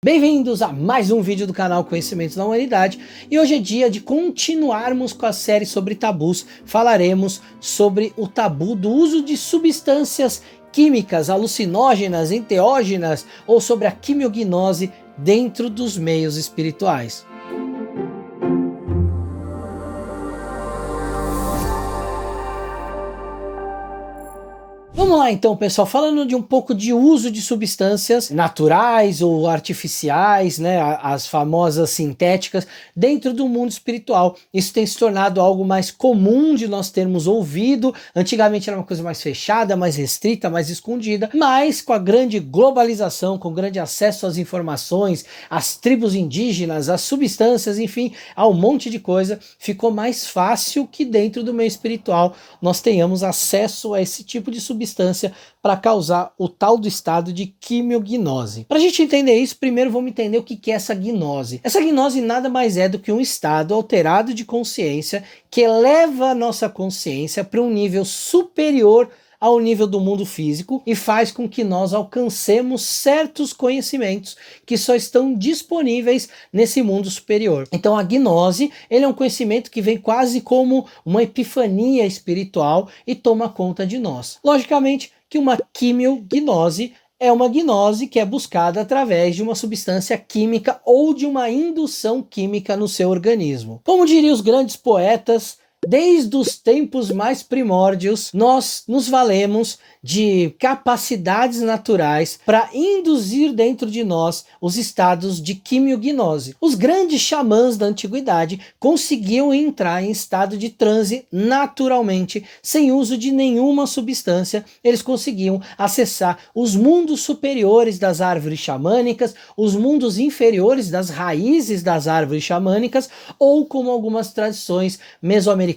Bem-vindos a mais um vídeo do canal Conhecimentos da Humanidade, e hoje é dia de continuarmos com a série sobre tabus. Falaremos sobre o tabu do uso de substâncias químicas, alucinógenas, enteógenas, ou sobre a quimiognose dentro dos meios espirituais. Vamos lá então, pessoal, falando de um pouco de uso de substâncias naturais ou artificiais, né, as famosas sintéticas, dentro do mundo espiritual. Isso tem se tornado algo mais comum de nós termos ouvido. Antigamente era uma coisa mais fechada, mais restrita, mais escondida, mas com a grande globalização, com o grande acesso às informações, às tribos indígenas, às substâncias, enfim, a um monte de coisa, ficou mais fácil que dentro do meio espiritual nós tenhamos acesso a esse tipo de substância para causar o tal do estado de quimiognose. Para a gente entender isso, primeiro vamos entender o que é essa gnose. Essa gnose nada mais é do que um estado alterado de consciência que eleva a nossa consciência para um nível superior ao nível do mundo físico e faz com que nós alcancemos certos conhecimentos que só estão disponíveis nesse mundo superior. Então a gnose, ele é um conhecimento que vem quase como uma epifania espiritual e toma conta de nós. Logicamente que uma quimiognose é uma gnose que é buscada através de uma substância química ou de uma indução química no seu organismo. Como diriam os grandes poetas, desde os tempos mais primórdios, nós nos valemos de capacidades naturais para induzir dentro de nós os estados de quimiognose. Os grandes xamãs da antiguidade conseguiam entrar em estado de transe naturalmente, sem uso de nenhuma substância. Eles conseguiam acessar os mundos superiores das árvores xamânicas, os mundos inferiores das raízes das árvores xamânicas, ou como algumas tradições mesoamericanas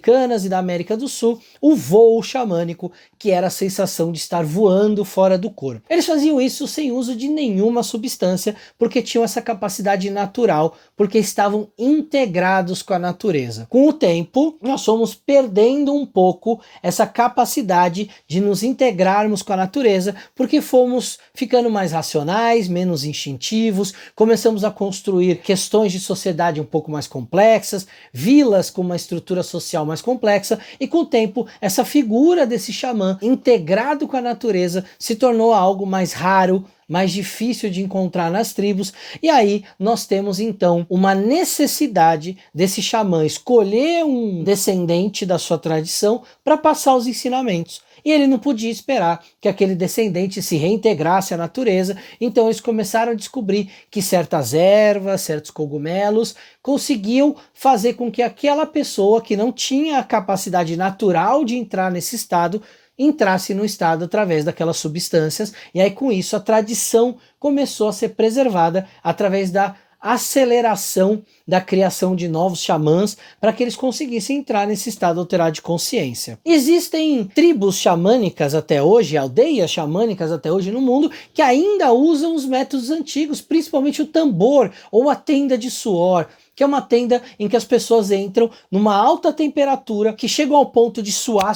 e da América do Sul, o voo xamânico, que era a sensação de estar voando fora do corpo. Eles faziam isso sem uso de nenhuma substância, porque tinham essa capacidade natural, porque estavam integrados com a natureza. Com o tempo, nós fomos perdendo um pouco essa capacidade de nos integrarmos com a natureza, porque fomos ficando mais racionais, menos instintivos, começamos a construir questões de sociedade um pouco mais complexas, vilas com uma estrutura social mais complexa, e com o tempo essa figura desse xamã integrado com a natureza se tornou algo mais raro, mais difícil de encontrar nas tribos, e aí nós temos então uma necessidade desse xamã escolher um descendente da sua tradição para passar os ensinamentos. E ele não podia esperar que aquele descendente se reintegrasse à natureza, então eles começaram a descobrir que certas ervas, certos cogumelos conseguiam fazer com que aquela pessoa que não tinha a capacidade natural de entrar nesse estado, entrasse no estado através daquelas substâncias, e aí com isso a tradição começou a ser preservada através da aceleração da criação de novos xamãs para que eles conseguissem entrar nesse estado alterado de consciência. Existem tribos xamânicas até hoje, aldeias xamânicas até hoje no mundo, que ainda usam os métodos antigos, principalmente o tambor ou a tenda de suor, que é uma tenda em que as pessoas entram numa alta temperatura, que chegam ao ponto de suar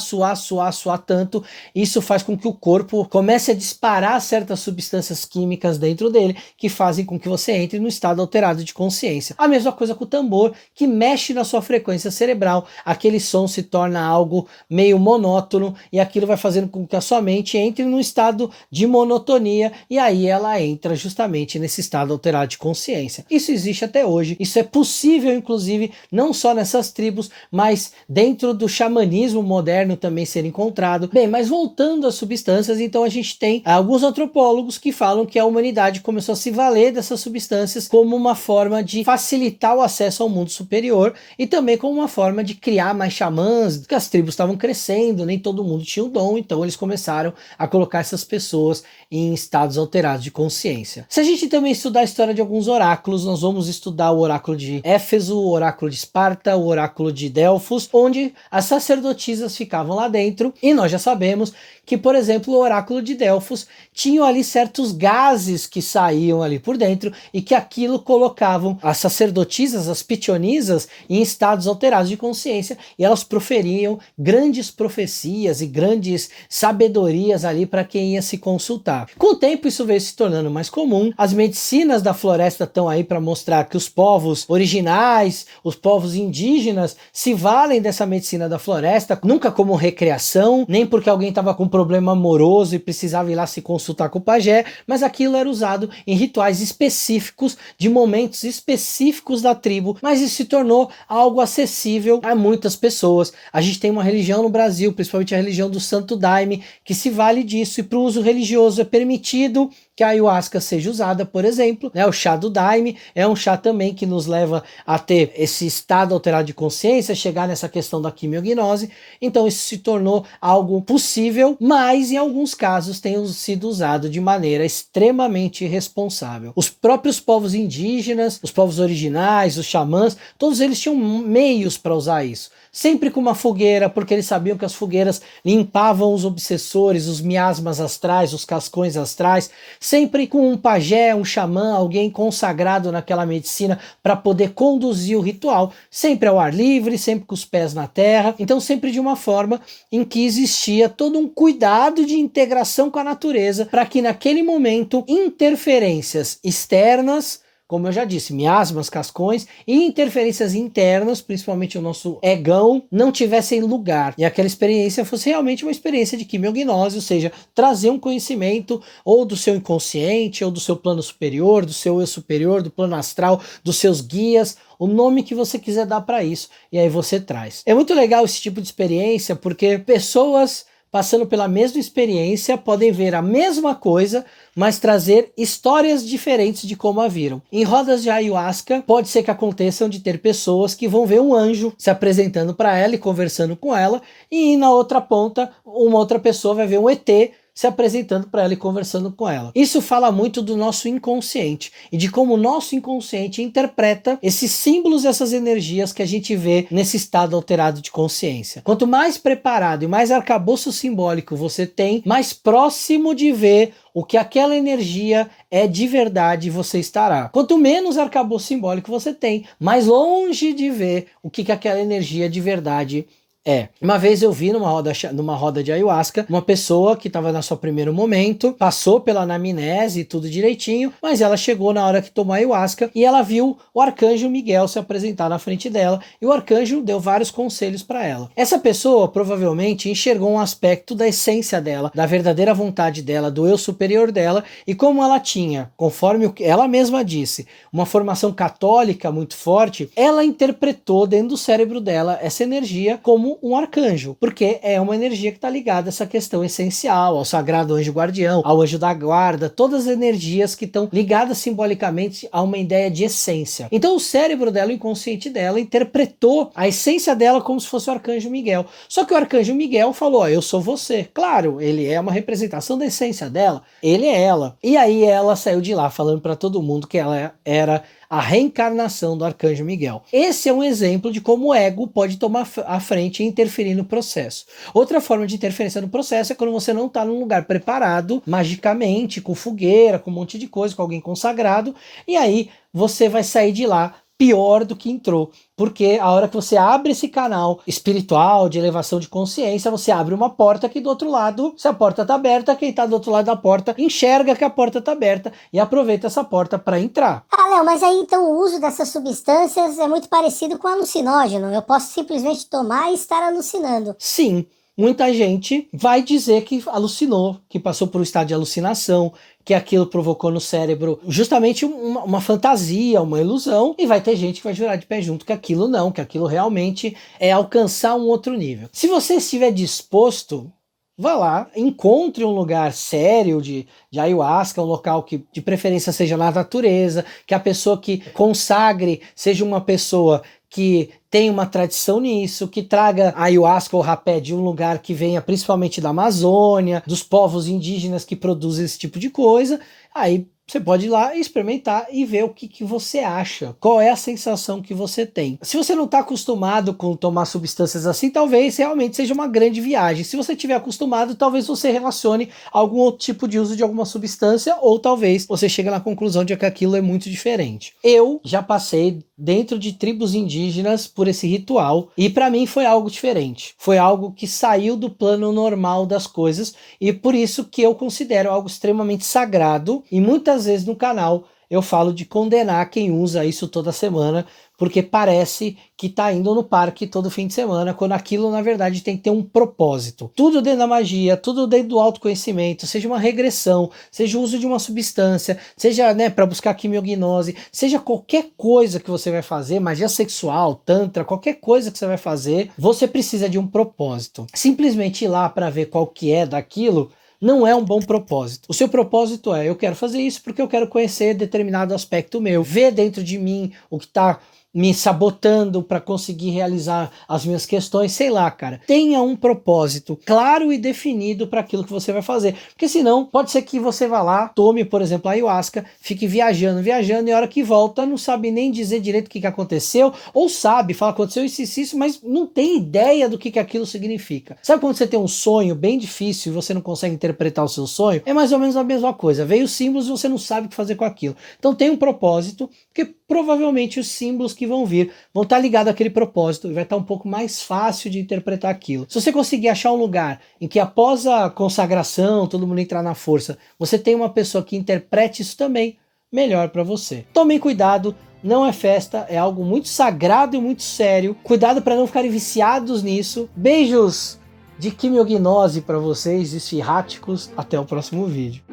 tanto. Isso faz com que o corpo comece a disparar certas substâncias químicas dentro dele, que fazem com que você entre no estado alterado de consciência. A mesma coisa com o tambor, que mexe na sua frequência cerebral, aquele som se torna algo meio monótono, e aquilo vai fazendo com que a sua mente entre no estado de monotonia, e aí ela entra justamente nesse estado alterado de consciência. Isso existe até hoje, isso é possível inclusive não só nessas tribos, mas dentro do xamanismo moderno também ser encontrado. Bem, mas voltando às substâncias, então a gente tem alguns antropólogos que falam que a humanidade começou a se valer dessas substâncias como uma forma de facilitar o acesso ao mundo superior, e também como uma forma de criar mais xamãs, porque as tribos estavam crescendo, nem todo mundo tinha o dom, então eles começaram a colocar essas pessoas em estados alterados de consciência. Se a gente também estudar a história de alguns oráculos, nós vamos estudar o oráculo de de Éfeso, o oráculo de Esparta, o oráculo de Delfos, onde as sacerdotisas ficavam lá dentro, e nós já sabemos que, por exemplo, o oráculo de Delfos tinham ali certos gases que saíam ali por dentro e que aquilo colocavam as sacerdotisas, as pitionisas, em estados alterados de consciência, e elas proferiam grandes profecias e grandes sabedorias ali para quem ia se consultar. Com o tempo isso veio se tornando mais comum, as medicinas da floresta estão aí para mostrar que os povos originais, os povos indígenas, se valem dessa medicina da floresta, nunca como recreação, nem porque alguém estava com problema amoroso e precisava ir lá se consultar com o pajé, mas aquilo era usado em rituais específicos, de momentos específicos da tribo, mas isso se tornou algo acessível a muitas pessoas. A gente tem uma religião no Brasil, principalmente a religião do Santo Daime, que se vale disso, e para o uso religioso é permitido que a ayahuasca seja usada, por exemplo, né? O chá do Daime é um chá também que nos leva a ter esse estado alterado de consciência, chegar nessa questão da quimiognose. Então isso se tornou algo possível, mas em alguns casos tem sido usado de maneira extremamente irresponsável. Os próprios povos indígenas, os povos originais, os xamãs, todos eles tinham meios para usar isso. Sempre com uma fogueira, porque eles sabiam que as fogueiras limpavam os obsessores, os miasmas astrais, os cascões astrais, sempre com um pajé, um xamã, alguém consagrado naquela medicina para poder conduzir o ritual, sempre ao ar livre, sempre com os pés na terra, então sempre de uma forma em que existia todo um cuidado de integração com a natureza, para que naquele momento interferências externas, como eu já disse, miasmas, cascões e interferências internas, principalmente o nosso egão, não tivessem lugar. E aquela experiência fosse realmente uma experiência de quimiognose, ou seja, trazer um conhecimento ou do seu inconsciente, ou do seu plano superior, do seu eu superior, do plano astral, dos seus guias, o nome que você quiser dar para isso, e aí você traz. É muito legal esse tipo de experiência, porque pessoas passando pela mesma experiência podem ver a mesma coisa, mas trazer histórias diferentes de como a viram. Em rodas de ayahuasca, pode ser que aconteçam de ter pessoas que vão ver um anjo se apresentando para ela e conversando com ela, e na outra ponta, uma outra pessoa vai ver um ET se apresentando para ela e conversando com ela. Isso fala muito do nosso inconsciente e de como o nosso inconsciente interpreta esses símbolos, essas energias que a gente vê nesse estado alterado de consciência. Quanto mais preparado e mais arcabouço simbólico você tem, mais próximo de ver o que aquela energia é de verdade você estará. Quanto menos arcabouço simbólico você tem, mais longe de ver o que aquela energia de verdade é. Uma vez eu vi numa roda de ayahuasca, uma pessoa que estava no seu primeiro momento, passou pela anamnese e tudo direitinho, mas ela chegou na hora que tomou ayahuasca e ela viu o arcanjo Miguel se apresentar na frente dela, e o arcanjo deu vários conselhos para ela. Essa pessoa provavelmente enxergou um aspecto da essência dela, da verdadeira vontade dela, do eu superior dela, e como ela tinha, conforme o que ela mesma disse, uma formação católica muito forte, ela interpretou dentro do cérebro dela essa energia como um arcanjo, porque é uma energia que está ligada a essa questão essencial, ao sagrado anjo guardião, ao anjo da guarda, todas as energias que estão ligadas simbolicamente a uma ideia de essência. Então o cérebro dela, o inconsciente dela, interpretou a essência dela como se fosse o arcanjo Miguel. Só que o arcanjo Miguel falou, eu sou você. Claro, ele é uma representação da essência dela, ele é ela. E aí ela saiu de lá falando para todo mundo que ela era a reencarnação do arcanjo Miguel. Esse é um exemplo de como o ego pode tomar a frente e interferir no processo. Outra forma de interferência no processo é quando você não está num lugar preparado, magicamente, com fogueira, com um monte de coisa, com alguém consagrado, e aí você vai sair de lá pior do que entrou, porque a hora que você abre esse canal espiritual de elevação de consciência, você abre uma porta que do outro lado, se a porta está aberta, quem está do outro lado da porta enxerga que a porta está aberta e aproveita essa porta para entrar. Ah, Léo, mas aí então o uso dessas substâncias é muito parecido com alucinógeno. Eu posso simplesmente tomar e estar alucinando. Sim, muita gente vai dizer que alucinou, que passou por um estado de alucinação, que aquilo provocou no cérebro justamente uma fantasia, uma ilusão, e vai ter gente que vai jurar de pé junto que aquilo não, que aquilo realmente é alcançar um outro nível. Se você estiver disposto, vá lá, encontre um lugar sério de ayahuasca, um local que de preferência seja na natureza, que a pessoa que consagre seja uma pessoa que tem uma tradição nisso, que traga ayahuasca ou rapé de um lugar que venha principalmente da Amazônia, dos povos indígenas que produzem esse tipo de coisa. Aí você pode ir lá experimentar e ver o que você acha. Qual é a sensação que você tem. Se você não está acostumado com tomar substâncias assim, talvez realmente seja uma grande viagem. Se você estiver acostumado, talvez você relacione algum outro tipo de uso de alguma substância, ou talvez você chegue na conclusão de que aquilo é muito diferente. Eu já passei dentro de tribos indígenas por esse ritual e para mim foi algo diferente. Foi algo que saiu do plano normal das coisas e por isso que eu considero algo extremamente sagrado, e muitas vezes no canal eu falo de condenar quem usa isso toda semana, porque parece que tá indo no parque todo fim de semana, quando aquilo na verdade tem que ter um propósito. Tudo dentro da magia, tudo dentro do autoconhecimento, seja uma regressão, seja o uso de uma substância, seja, né, para buscar quimiognose, seja qualquer coisa que você vai fazer, magia sexual, tantra, qualquer coisa que você vai fazer, você precisa de um propósito. Simplesmente ir lá para ver qual que é daquilo não é um bom propósito. O seu propósito é: eu quero fazer isso porque eu quero conhecer determinado aspecto meu, ver dentro de mim o que está me sabotando para conseguir realizar as minhas questões, sei lá, cara. Tenha um propósito claro e definido para aquilo que você vai fazer, porque senão pode ser que você vá lá, tome, por exemplo, a ayahuasca, fique viajando, e a hora que volta não sabe nem dizer direito o que aconteceu, ou sabe, fala aconteceu isso, mas não tem ideia do que aquilo significa. Sabe quando você tem um sonho bem difícil e você não consegue interpretar o seu sonho? É mais ou menos a mesma coisa. Veio símbolos e você não sabe o que fazer com aquilo. Então tem um propósito, porque provavelmente os símbolos que vão vir vão estar ligados àquele propósito e vai estar um pouco mais fácil de interpretar aquilo. Se você conseguir achar um lugar em que após a consagração, todo mundo entrar na força, você tem uma pessoa que interprete isso também, melhor para você. Tomem cuidado, não é festa, é algo muito sagrado e muito sério. Cuidado para não ficarem viciados nisso. Beijos de quimiognose para vocês, esfirráticos. Até o próximo vídeo.